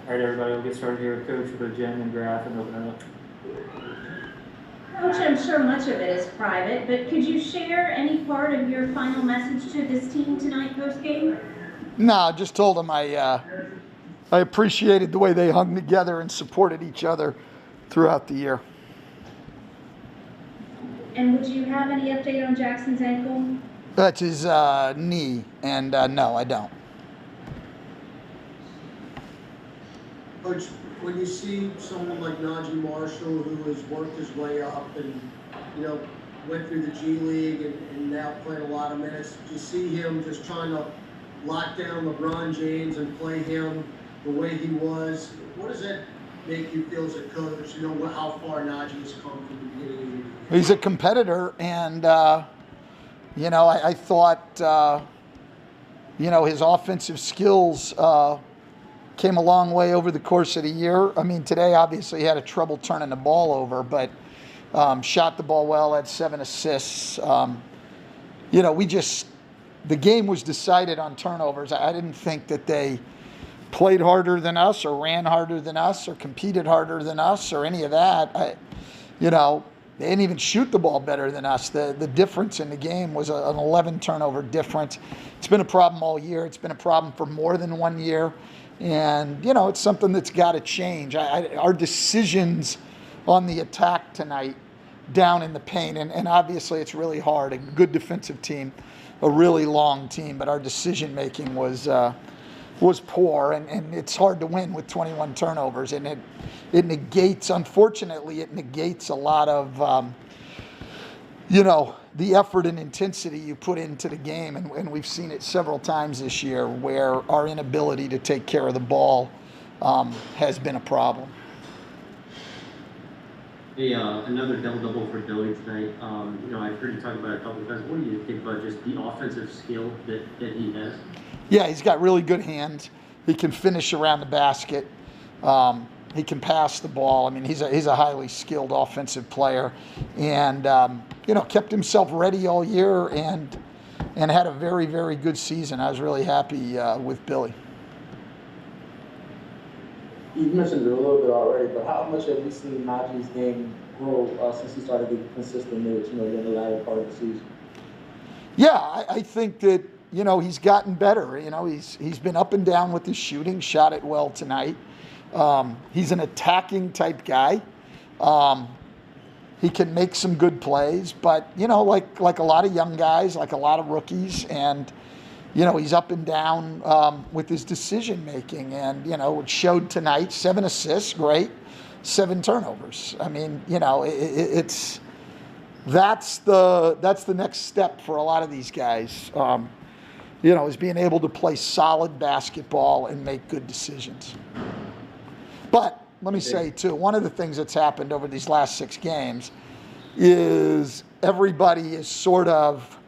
All right, everybody, we'll get started here with Coach with a gem and graph and open it up. Coach, I'm sure much of it is private, but could you share any part of your final message to this team tonight post-game? No, I just told them I appreciated the way they hung together and supported each other throughout the year. And would you have any update on Jackson's ankle? That's his knee, and no, I don't. Coach, when you see someone like Najee Marshall who has worked his way up and, went through the G League and now playing a lot of minutes, do you see him just trying to lock down LeBron James and play him the way he was? What does that make you feel as a coach, how far Najee has come from the beginning of the year? He's a competitor, and, I thought, his offensive skills came a long way over the course of the year. I mean, today, obviously, he had a trouble turning the ball over, but shot the ball well, had 7 assists. The game was decided on turnovers. I didn't think that they played harder than us or ran harder than us or competed harder than us or any of that. They didn't even shoot the ball better than us. The difference in the game was an 11 turnover difference. It's been a problem all year. It's been a problem for more than 1 year. And, it's something that's got to change. Our decisions on the attack tonight down in the paint, and obviously it's really hard. A good defensive team, a really long team, but our decision-making was poor, and it's hard to win with 21 turnovers. And it negates, unfortunately, a lot of, the effort and intensity you put into the game. And we've seen it several times this year where our inability to take care of the ball has been a problem. Hey, another double-double for Billy tonight. I've heard you talk about it a couple of times. What do you think about just the offensive skill that he has? Yeah, he's got really good hands. He can finish around the basket. He can pass the ball. I mean, he's a highly skilled offensive player, and kept himself ready all year and had a very, very good season. I was really happy with Billy. You mentioned it a little bit already, but how much have you seen Najee's game grow since he started getting consistent minutes, in the latter part of the season? Yeah, I think that, he's gotten better. He's been up and down with his shooting, shot it well tonight. He's an attacking type guy. He can make some good plays, but, like a lot of young guys, like a lot of rookies, and, he's up and down with his decision making, and, it showed tonight. 7 assists, great. 7 turnovers. I mean, that's the next step for a lot of these guys. Is being able to play solid basketball and make good decisions. But let me say, too, one of the things that's happened over these last 6 games is everybody is sort of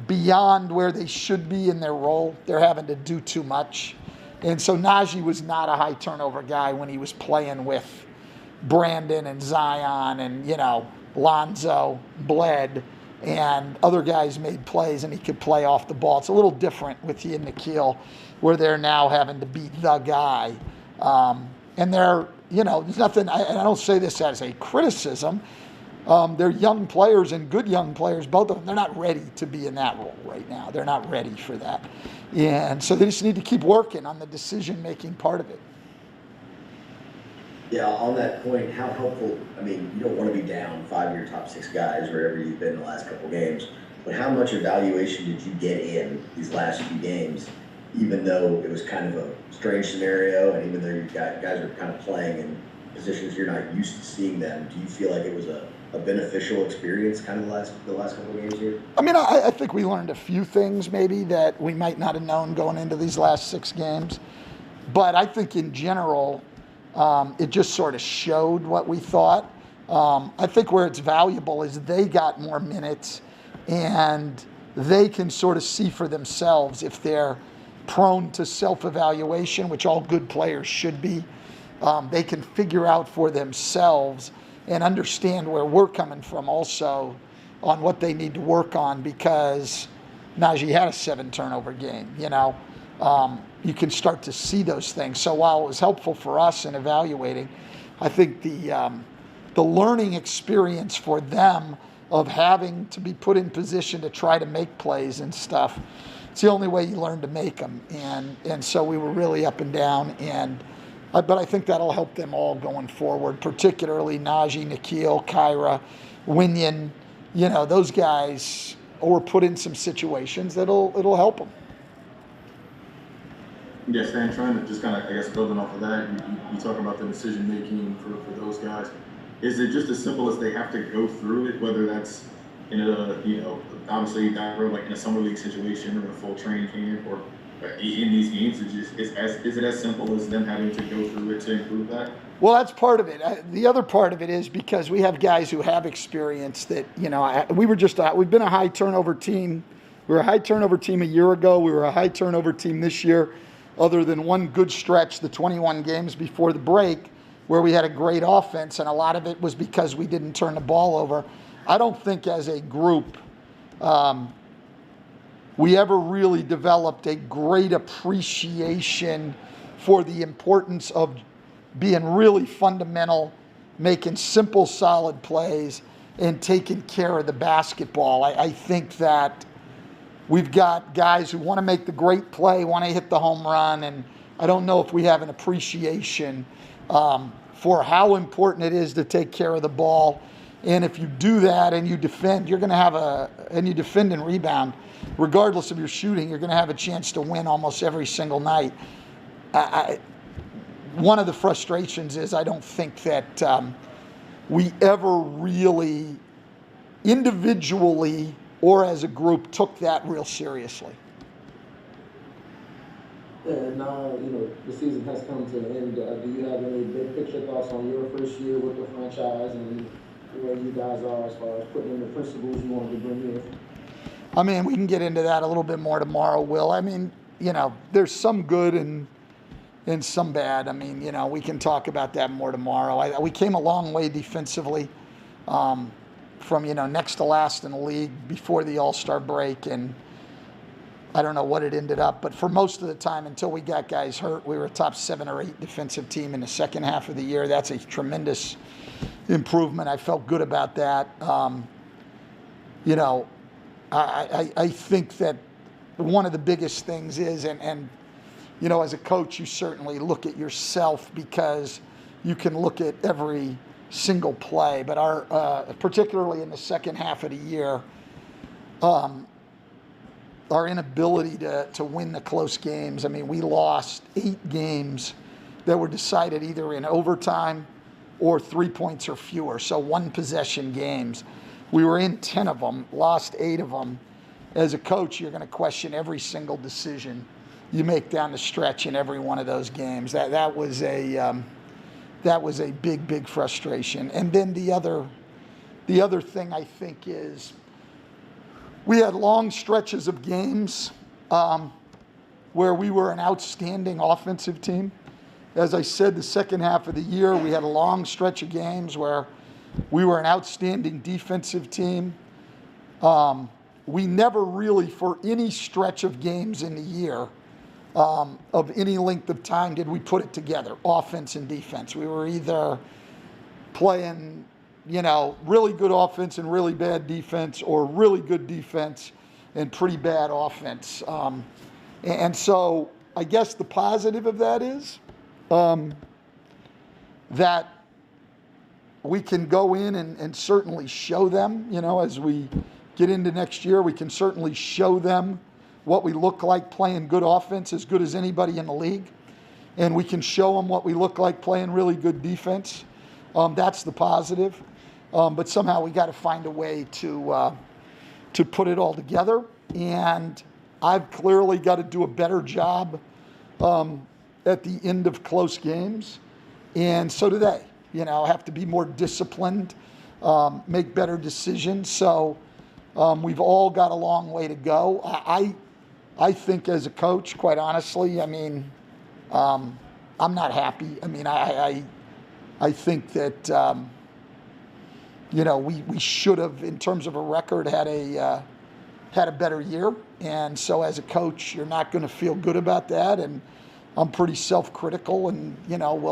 beyond where they should be in their role. They're having to do too much. And so Najee was not a high turnover guy when he was playing with Brandon and Zion and, Lonzo, Bled, and other guys made plays and he could play off the ball. It's a little different with he and Nikhil, where they're now having to be the guy. And they're, there's nothing, and I don't say this as a criticism. They're young players and good young players, both of them. They're not ready to be in that role right now. They're not ready for that. And so they just need to keep working on the decision-making part of it. Yeah, on that point, how helpful, you don't want to be down 5 of your top 6 guys wherever you've been in the last couple of games, but how much evaluation did you get in these last few games, even though it was kind of a strange scenario, and even though you guys are kind of playing in positions you're not used to seeing them? Do you feel like it was a beneficial experience kind of the last couple of games here? I think we learned a few things maybe that we might not have known going into these last 6 games. But I think in general, it just sort of showed what we thought. I think where it's valuable is they got more minutes and they can sort of see for themselves if they're prone to self-evaluation, which all good players should be. They can figure out for themselves and understand where we're coming from also on what they need to work on, because Najee had a 7 turnover game, you can start to see those things. So while it was helpful for us in evaluating, I think the learning experience for them of having to be put in position to try to make plays and stuff, it's the only way you learn to make them. And so we were really up and down. But I think that'll help them all going forward, particularly Najee, Nikhil, Kyra, Winyan. You know, those guys were put in some situations it'll help them. Yes, Stan, trying to just kind of, I guess, building off of that, you talk about the decision making for those guys. Is it just as simple as they have to go through it, whether that's in a, you know, obviously down the road, like in a summer league situation or a full training camp or in these games? Is it as simple as them having to go through it to improve that? Well, that's part of it. The other part of it is because we have guys who have experience that, you know, we've been a high turnover team. We were a high turnover team a year ago. We were a high turnover team this year, other than one good stretch, the 21 games before the break, where we had a great offense, and a lot of it was because we didn't turn the ball over. I don't think as a group we ever really developed a great appreciation for the importance of being really fundamental, making simple, solid plays, and taking care of the basketball. I think that we've got guys who want to make the great play, want to hit the home run, and I don't know if we have an appreciation for how important it is to take care of the ball. And if you do that and you defend, you're going to have and you defend and rebound, regardless of your shooting, you're going to have a chance to win almost every single night. One of the frustrations is I don't think that we ever really individually or as a group took that real seriously. Yeah, and now, you know, the season has come to an end. Do you have any big picture thoughts on your first year with the franchise and where you guys are as far as putting in the principles you wanted to bring in? I mean, we can get into that a little bit more tomorrow, Will. I mean, you know, there's some good and some bad. I mean, you know, we can talk about that more tomorrow. We came a long way defensively from, you know, next to last in the league before the All-Star break, and I don't know what it ended up, but for most of the time until we got guys hurt, we were a top 7 or 8 defensive team in the second half of the year. That's a tremendous improvement. I felt good about that. You know, I think that one of the biggest things is, and you know, as a coach, you certainly look at yourself because you can look at every single play, but particularly in the second half of the year, our inability to win the close games. I mean, we lost 8 games that were decided either in overtime or 3 points or fewer, so 1 possession games. We were in 10 of them, lost 8 of them. As a coach, you're going to question every single decision you make down the stretch in every one of those games. That was a big frustration. And then the other thing I think is we had long stretches of games where we were an outstanding offensive team. As I said, the second half of the year, we had a long stretch of games where we were an outstanding defensive team. We never really, for any stretch of games in the year, of any length of time, did we put it together, offense and defense. We were either playing, you know, really good offense and really bad defense, or really good defense and pretty bad offense. And so I guess the positive of that is that we can go in and certainly show them, you know, as we get into next year, we can certainly show them what we look like playing good offense, as good as anybody in the league. And we can show them what we look like playing really good defense. That's the positive. But somehow we got to find a way to put it all together. And I've clearly got to do a better job at the end of close games. And so do they. You know, have to be more disciplined, make better decisions. So we've all got a long way to go. I think as a coach, quite honestly, I mean, I'm not happy. I mean, I think that, you know, we should have, in terms of a record, had had a better year. And so as a coach, you're not going to feel good about that. And I'm pretty self-critical, and, I'll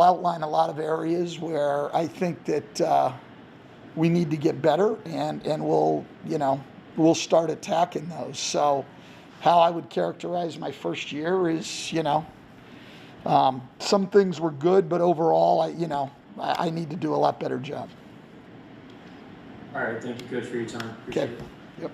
outline a lot of areas where I think that we need to get better, and we'll start attacking those. So how I would characterize my first year is, some things were good, but overall, I need to do a lot better job. All right, thank you, Coach, for your time. Appreciate Okay. it. Yep.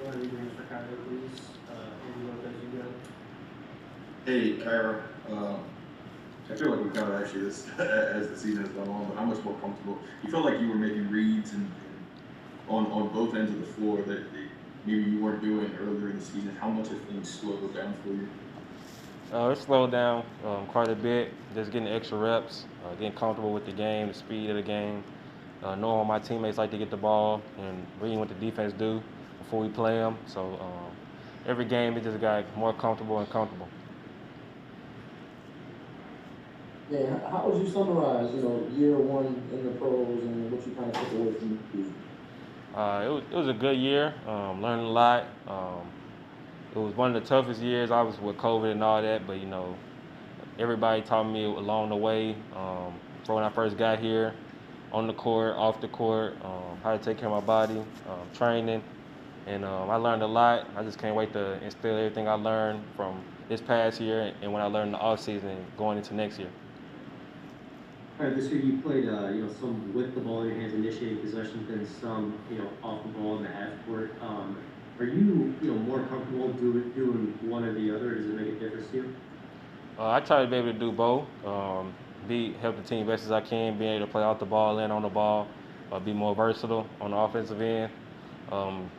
Go ahead and read the names for Cairo, please. Andy Lopez, you go. Hey, Kyra, I feel like we kind of actually this as the season has gone on, but how much more comfortable you felt like you were making reads and on both ends of the floor that maybe you weren't doing earlier in the season. How much have things slowed down for you? It slowed down quite a bit, just getting extra reps, getting comfortable with the game, the speed of the game, knowing what my teammates like to get the ball, and reading what the defense do before we play them. So every game it just got more comfortable and comfortable. Yeah, how would you summarize, year one in the pros and what you kind of took away from the season? It was a good year, learned a lot. It was one of the toughest years, obviously with COVID and all that, but everybody taught me along the way from when I first got here, on the court, off the court, how to take care of my body, training, and I learned a lot. I just can't wait to instill everything I learned from this past year and when I learned in the off season going into next year. All right, this year you played, some with the ball in your hands, initiating possessions, then some, off the ball in the half court. Are you, more comfortable doing one or the other? Does it make a difference to you? I try to be able to do both. Help the team best as I can, being able to play off the ball and on the ball, be more versatile on the offensive end. Um,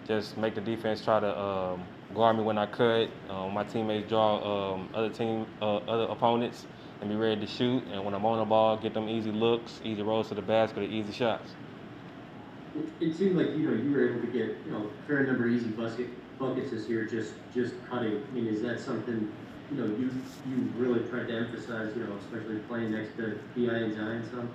just make the defense try to guard me when I could. My teammates draw other opponents, and be ready to shoot. And when I'm on the ball, get them easy looks, easy rolls to the basket, or easy shots. It seemed like, you were able to get, a fair number of easy buckets this year, just cutting. I mean, is that something, you really tried to emphasize, especially playing next to B.I. and Zion some?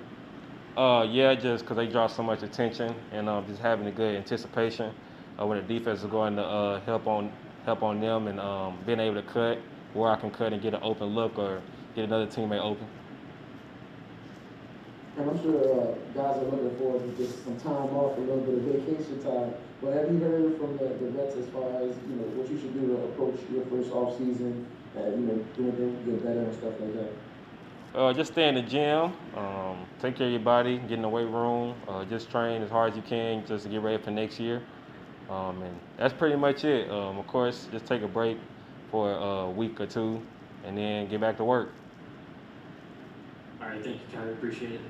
Yeah, just because they draw so much attention, and just having a good anticipation when the defense is going to help on them, and being able to cut where I can cut and get an open look or get another teammate open. And I'm sure guys are looking forward to just some time off, a little bit of vacation time. But have you heard from the vets as far as, what you should do to approach your first off season, doing things to get better and stuff like that? Just stay in the gym, take care of your body, get in the weight room, just train as hard as you can just to get ready for next year. And that's pretty much it. Of course, just take a break for a week or two and then get back to work. All right, thank you, Tyler. Appreciate it.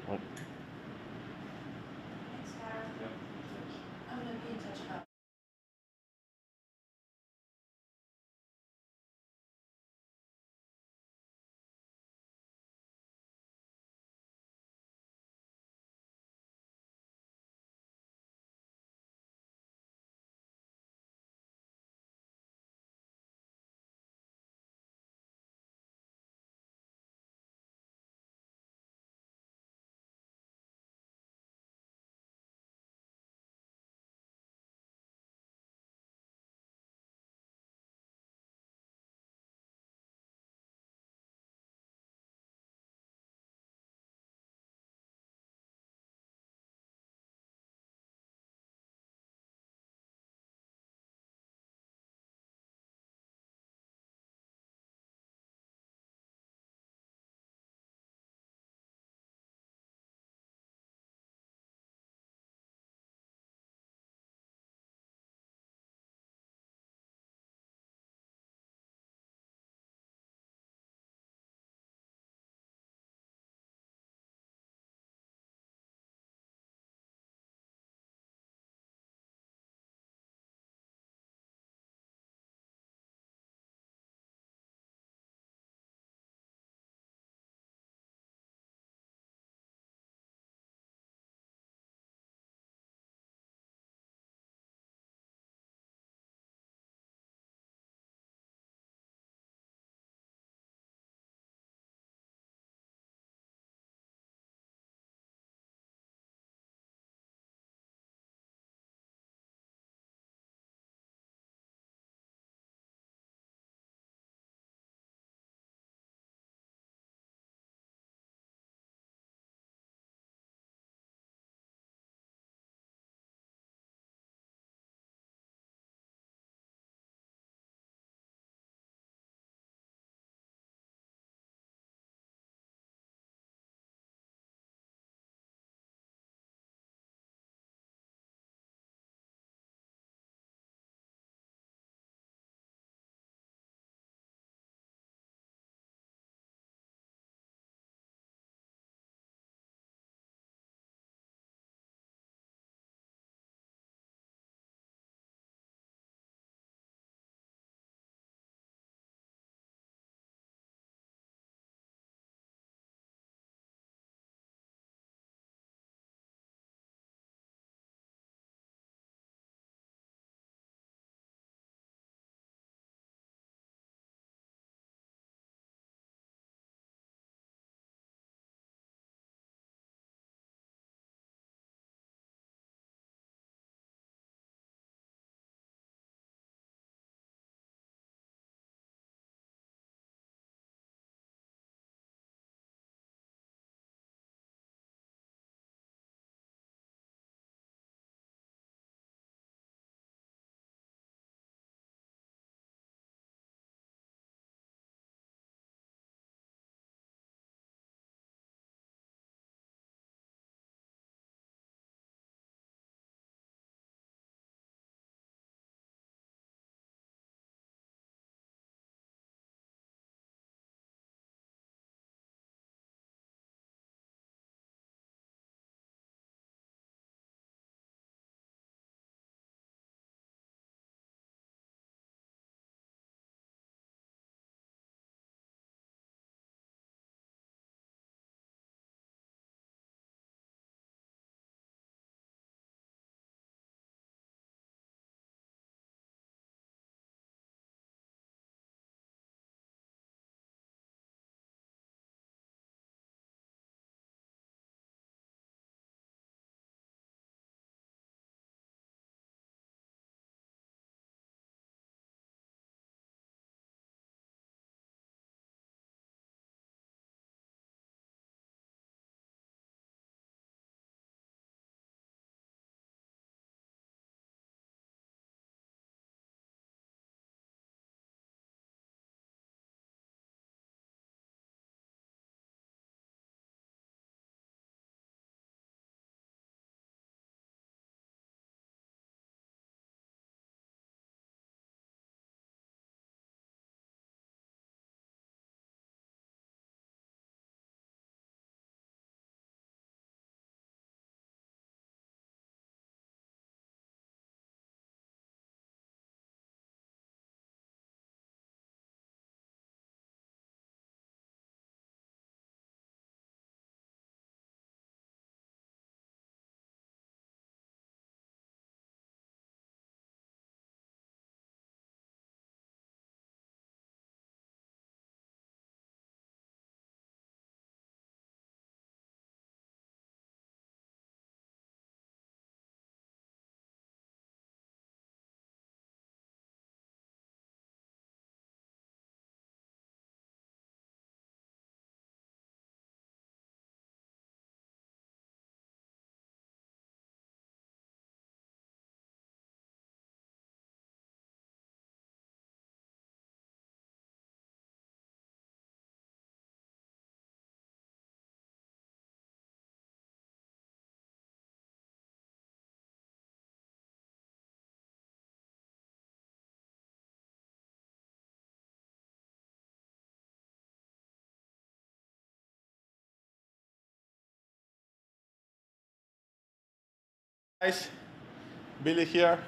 Guys, Billy here.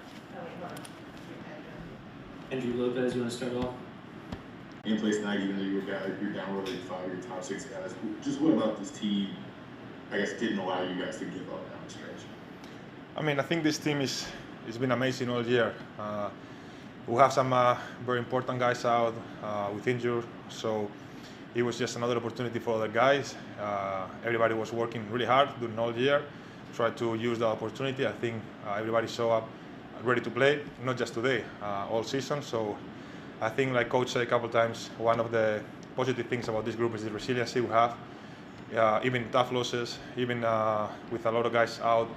Andrew Lopez, you want to start off? In place tonight, even though you're down really 5 of your top 6 guys. Just what about this team, I guess, didn't allow you guys to give up down the stretch? I mean, I think this team is been amazing all year. We have some very important guys out with injury, so it was just another opportunity for other guys. Everybody was working really hard during all year, tried to use the opportunity. I think everybody showed up ready to play, not just today, all season. So I think, like Coach said a couple times, one of the positive things about this group is the resiliency we have. Even tough losses, even with a lot of guys out,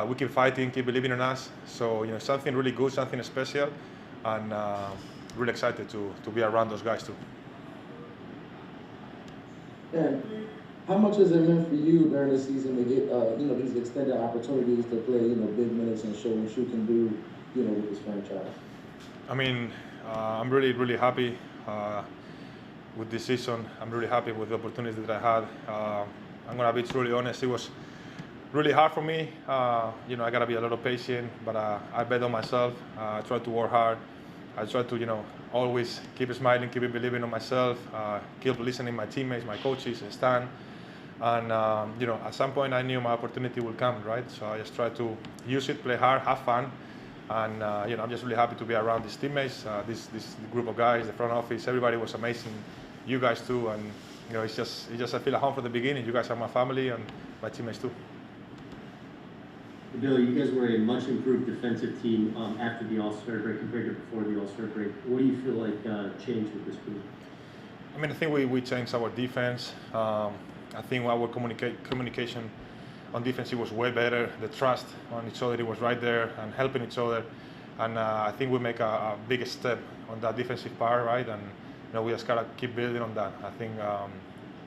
we keep fighting, keep believing in us. So, you know, something really good, something special, and really excited to be around those guys too. And how much has it meant for you during the season to get, you know, these extended opportunities to play, you know, big minutes and show what you can do, you know, with this franchise? I mean, I'm really happy with this season. I'm really happy with the opportunities that I had. I'm gonna be truly honest. It was really hard for me. You know, I gotta be a little patient, but I bet on myself. I try to work hard. I try to, you know, always keep smiling, keep believing on myself, keep listening to my teammates, my coaches, and Stan. And you know, at some point I knew my opportunity will come, right? So I just try to use it, play hard, have fun, and you know, I'm just really happy to be around these teammates, this group of guys, the front office. Everybody was amazing, you guys too, and you know, it's just I feel at home from the beginning. You guys are my family and my teammates too. Billy, you guys were a much improved defensive team after the All-Star break compared to before the All-Star break. What do you feel like changed with this group? I mean, I think we changed our defense. I think our communication on defense was way better. The trust on each other, it was right there, and helping each other. And I think we make a big step on that defensive part, right? And you know, we just gotta keep building on that. I think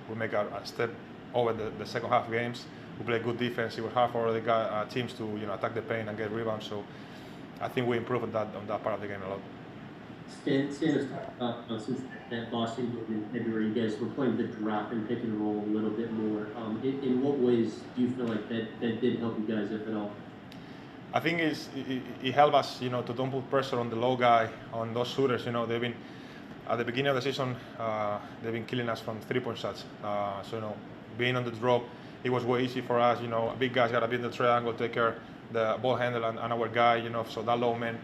we make a step over the second half games. We play good defense. It was hard for the teams to, you know, attack the paint and get rebounds. So I think we improved on that part of the game a lot. Stan has talked about since that Boston game in February, you guys were playing the drop and pick and roll a little bit more. In what ways do you feel like that did help you guys, if at all? I think it helped us, you know, to don't put pressure on the low guy, on those shooters. You know, they've been at the beginning of the season, they've been killing us from 3-point shots. So you know, being on the drop, it was way easy for us. You know, big guys got to be in the triangle, take care the ball handle and our guy. You know, so that low man,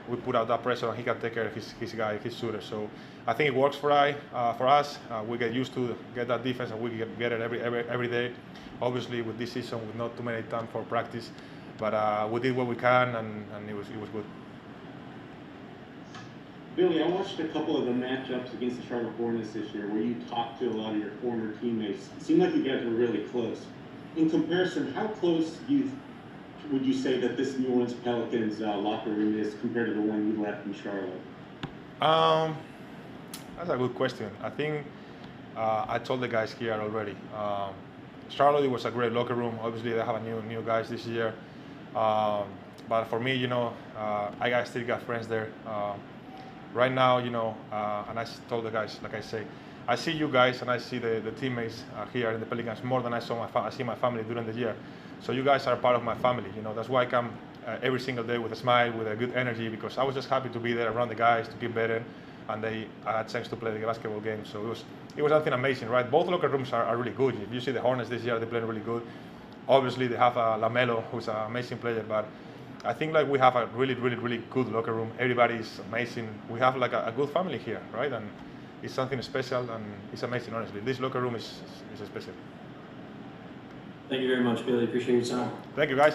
we put out that pressure and he can take care of his guy, his shooter. So I think it works for us. We get used to get that defense and we get it every day. Obviously, with this season, with not too many time for practice, but we did what we can and it was good. Billy, I watched a couple of the matchups against the Charlotte Hornets this year where you talked to a lot of your former teammates. It seemed like you guys were really close. In comparison, how close would you say that this New Orleans Pelicans locker room is compared to the one you left in Charlotte? That's a good question. I think I told the guys here already. Charlotte was a great locker room. Obviously, they have a new guys this year. But for me, you know, I still got friends there. Right now, you know, and I told the guys, like I say, I see you guys and I see the teammates here in the Pelicans more than I see my family during the year. So you guys are part of my family. You know, that's why I come every single day with a smile, with a good energy, because I was just happy to be there around the guys, to keep better, and I had a chance to play the basketball game. So it was something amazing, right? Both locker rooms are really good. If you see the Hornets this year, they play really good. Obviously, they have LaMelo, who's an amazing player, but I think like we have a really good locker room. Everybody is amazing. We have like a good family here, right? And it's something special and it's amazing, honestly. This locker room is special. Thank you very much, Billy. Appreciate your time. Thank you, guys.